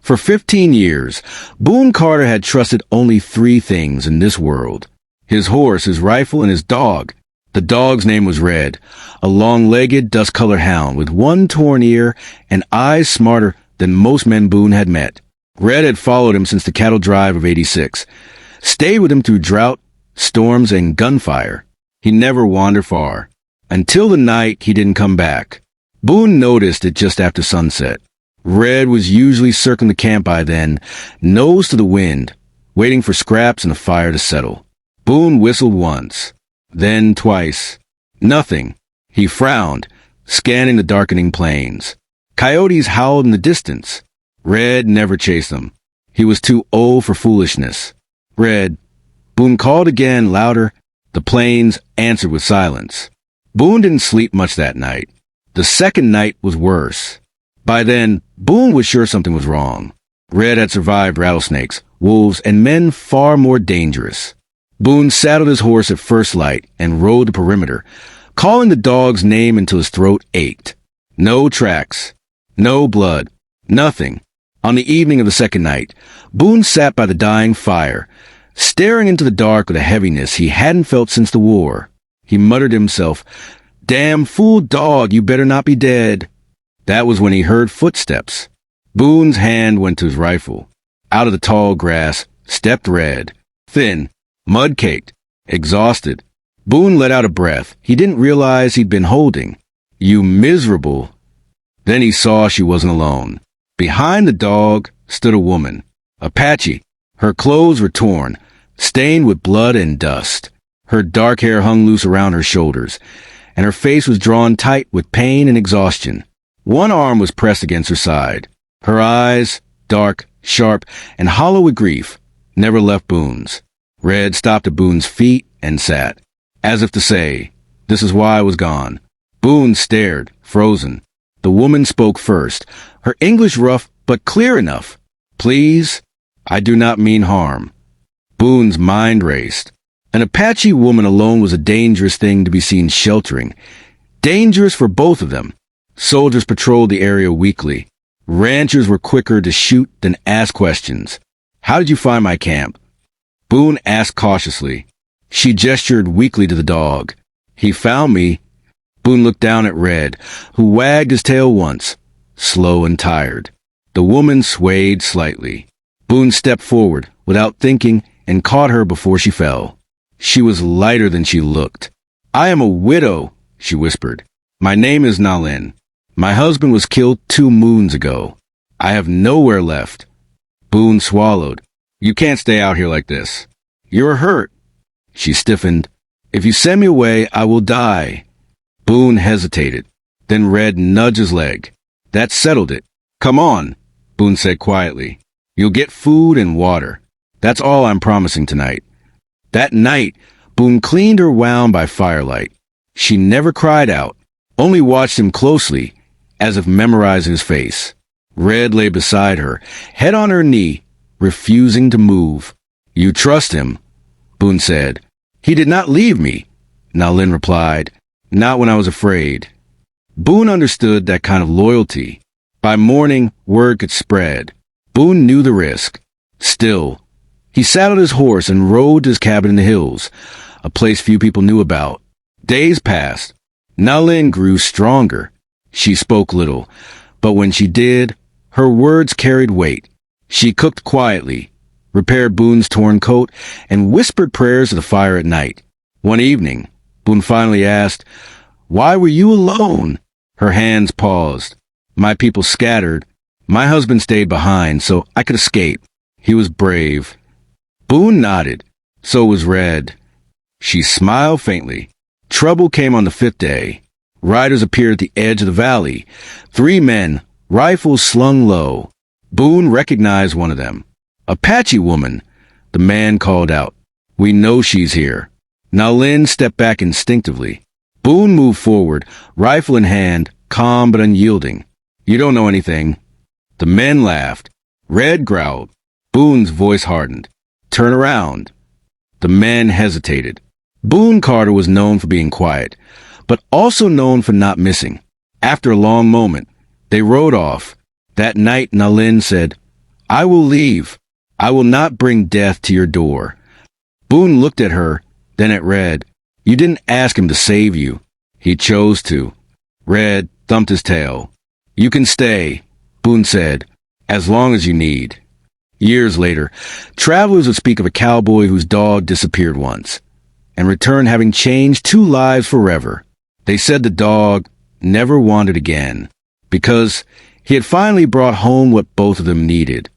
For 15 years, Boone Carter had trusted only three things in this world: his horse, his rifle, and his dog. The dog's name was Red, a long-legged, dust-colored hound with one torn ear and eyes smarter than most men Boone had met. Red had followed him since the cattle drive of '86, stayed with him through drought, storms, and gunfire. He never wandered far, until the night he didn't come back. Boone noticed it just after sunset. Red was usually circling the camp by then, nose to the wind, waiting for scraps and the fire to settle. Boone whistled once, then twice. Nothing. He frowned, scanning the darkening plains. Coyotes howled in the distance. Red never chased them. He was too old for foolishness. Red. Boone called again, louder. The plains answered with silence. Boone didn't sleep much that night. The second night was worse. By then, Boone was sure something was wrong. Red had survived rattlesnakes, wolves, and men far more dangerous. Boone saddled his horse at first light and rode the perimeter, calling the dog's name until his throat ached. No tracks. No blood. Nothing. On the evening of the second night, Boone sat by the dying fire, staring into the dark with a heaviness he hadn't felt since the war. He muttered to himself, "Damn fool dog, you better not be dead." That was when he heard footsteps. Boone's hand went to his rifle. Out of the tall grass stepped Red, thin, mud-caked, exhausted. Boone let out a breath he didn't realize he'd been holding. "You miserable." Then he saw she wasn't alone. Behind the dog stood a woman, Apache. Her clothes were torn, stained with blood and dust. Her dark hair hung loose around her shoulders, and her face was drawn tight with pain and exhaustion. One arm was pressed against her side. Her eyes, dark, sharp, and hollow with grief, never left Boone's. Red stopped at Boone's feet and sat, as if to say, "This is why I was gone." Boone stared, frozen. The woman spoke first, her English rough but clear enough. "Please, I do not mean harm." Boone's mind raced. An Apache woman alone was a dangerous thing to be seen sheltering. Dangerous for both of them. Soldiers patrolled the area weekly. Ranchers were quicker to shoot than ask questions. "How did you find my camp?" Boone asked cautiously. She gestured weakly to the dog. "He found me." Boone looked down at Red, who wagged his tail once, slow and tired. The woman swayed slightly. Boone stepped forward, without thinking, and caught her before she fell. She was lighter than she looked. "I am a widow," she whispered. "My name is Nalin. My husband was killed 2 moons ago. I have nowhere left." Boone swallowed. "You can't stay out here like this. You're hurt." She stiffened. "If you send me away, I will die." Boone hesitated. Then Red nudged his leg. That settled it. "Come on," Boone said quietly. "You'll get food and water. That's all I'm promising tonight." That night, Boone cleaned her wound by firelight. She never cried out, only watched him closely, as if memorizing his face. Red lay beside her, head on her knee, refusing to move. "You trust him," Boone said. "He did not leave me," Nalin replied. "Not when I was afraid." Boone understood that kind of loyalty. By morning, word could spread. Boone knew the risk. Still, he saddled his horse and rode to his cabin in the hills, a place few people knew about. Days passed. Nalin grew stronger. She spoke little, but when she did, her words carried weight. She cooked quietly, repaired Boone's torn coat, and whispered prayers at the fire at night. One evening, Boone finally asked, "Why were you alone?" Her hands paused. "My people scattered. My husband stayed behind, so I could escape. He was brave." Boone nodded. So was Red. She smiled faintly. Trouble came on the 5th day. Riders appeared at the edge of the valley. 3 men, rifles slung low. Boone recognized one of them. "Apache woman," the man called out. "We know she's here." Nalin stepped back instinctively. Boone moved forward, rifle in hand, calm but unyielding. "You don't know anything." The men laughed. Red growled. Boone's voice hardened. "Turn around." The men hesitated. Boone Carter was known for being quiet, but also known for not missing. After a long moment, they rode off. That night, Nalin said, I will leave. I will not bring death to your door. Boone looked at her, then at Red. You didn't ask him to save you. He chose to. Red thumped his tail. You can stay, Boone said, as long as you need. Years later, travelers would speak of a cowboy whose dog disappeared once, and returned having changed two lives forever. They said the dog never wandered again, because he had finally brought home what both of them needed: